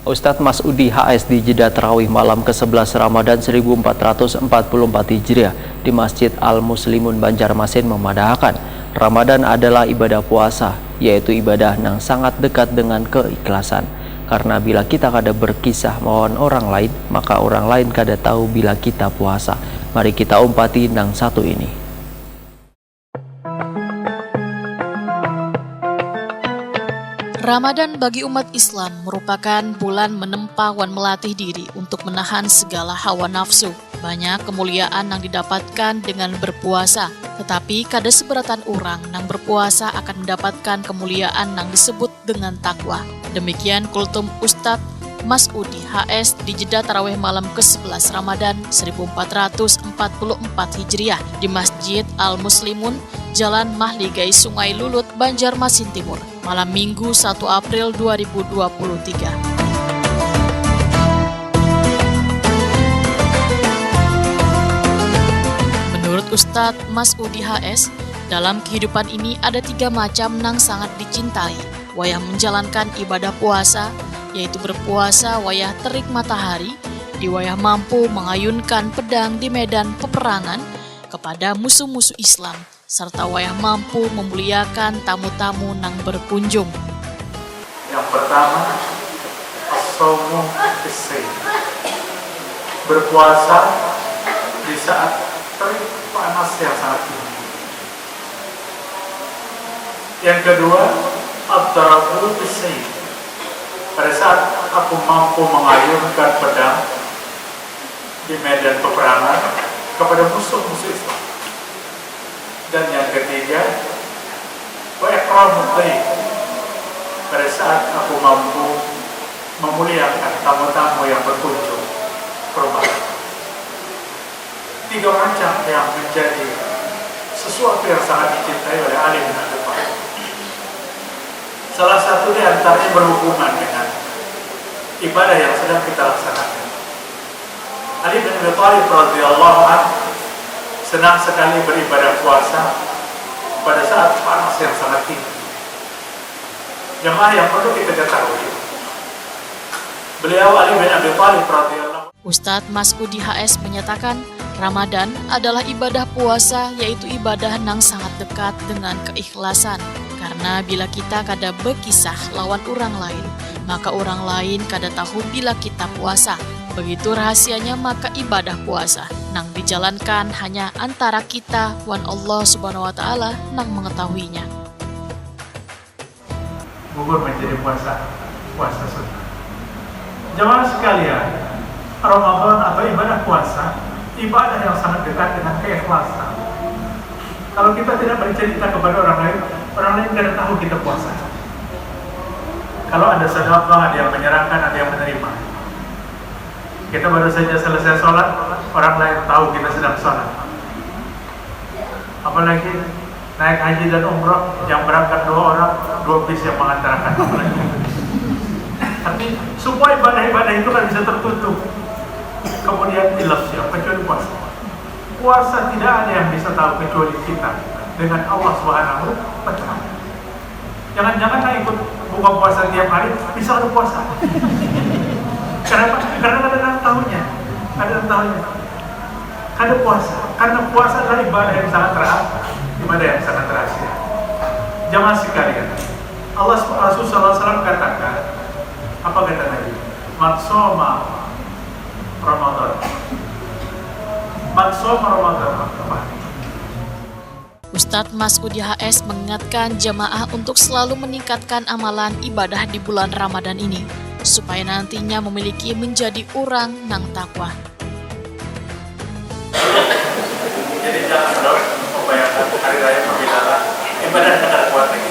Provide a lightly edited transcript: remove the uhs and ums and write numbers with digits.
Ustadz Masudi HS di jeda tarawih malam ke-11 Ramadan 1444 Hijriah di Masjid Al-Muslimun Banjarmasin memadahkan Ramadan adalah ibadah puasa, yaitu ibadah yang sangat dekat dengan keikhlasan. Karena bila kita kada berkisah melawan orang lain, maka orang lain kada tahu bila kita puasa. Mari kita umpati nang satu ini. Ramadan bagi umat Islam merupakan bulan menempa wan melatih diri untuk menahan segala hawa nafsu. Banyak kemuliaan yang didapatkan dengan berpuasa, tetapi kada seberatan orang yang berpuasa akan mendapatkan kemuliaan yang disebut dengan takwa. Demikian kultum Ustadz Masudi HS di jeda tarawih malam ke-11 Ramadan 1444 Hijriah di Masjid Al-Muslimun, Jalan Mahligai Sungai Lulut, Banjarmasin Timur, malam Minggu 1 April 2023. Menurut Ustadz Masudi HS, dalam kehidupan ini ada 3 macam nang sangat dicintai. Wayah menjalankan ibadah puasa, yaitu berpuasa wayah terik matahari, di wayah mampu mengayunkan pedang di medan peperangan kepada musuh-musuh Islam, serta wayah mampu memuliakan tamu-tamu nang berkunjung. Yang pertama, as-shaumu fis-shaym, berpuasa di saat terik panas yang sangat tinggi. Yang kedua, ad-darabu fis-shaym, pada saat aku mampu mengayunkan pedang di medan peperangan kepada musuh-musuh Islam. Dan yang ketiga, wa ikramud dhaif, pada saat aku mampu memuliakan tamu-tamu yang berkunjung ke rumah. 3 macam yang menjadi sesuatu yang sangat dicintai oleh Ali bin Abi Thalib. Salah satu di antaranya berhubungan dengan ibadah yang sedang kita laksanakan. Ali bin Abi Thalib radhiyallahu anhu senang sekali beribadah puasa pada saat panas yang sangat tinggi. Jemaah yang perlu kita ketahui, beliau Ali bin Abi Thalib radhiyallahu anhu. Ustadz Masudi HS menyatakan, Ramadan adalah ibadah puasa, yaitu ibadah yang sangat dekat dengan keikhlasan. Karena bila kita kada berkisah lawan orang lain, maka orang lain kada tahu bila kita puasa. Begitu rahasianya maka ibadah puasa nang dijalankan hanya antara kita wan Allah Subhanahu wa taala nang mengetahuinya. Gugur menjadi puasa sunnah. Jemaah sekalian, Ramadan atau ibadah puasa, ibadah yang sangat dekat dengan keikhlasan. Kalau kita tidak bercerita kepada orang lain tidak tahu kita puasa. Kalau ada sedekah, ada yang menyerahkan, ada yang menerima. Kita baru saja selesai sholat, orang lain tahu kita sedang sholat. Apalagi naik haji dan umrah, yang berangkat 2 orang, 2 bis yang mengantarkan. Apalagi. Tapi semua ibadah-ibadah itu kan bisa tertutup. Kemudian hilaf siapa kecuali puasa. Puasa tidak ada yang bisa tahu kecuali kita dengan Allah Subhanahu wa taala. Jangan-jangan nak ikut buka puasa tiap hari bisa ada puasa. Kenapa? Karena ada tahunya. Ada puasa. Karena puasa adalah ibadah yang sangat rahasia. Jamaah sekalian, Rasulullah SAW katakan, apa kata Nabi? Maksoma Ramadan. Ustadz Masudi HS mengingatkan jamaah untuk selalu meningkatkan amalan ibadah di bulan Ramadan ini, supaya nantinya memiliki menjadi orang nang takwa. Jadi jangan membayangkan hari raya berbeda, ibadah tidak kuat lagi.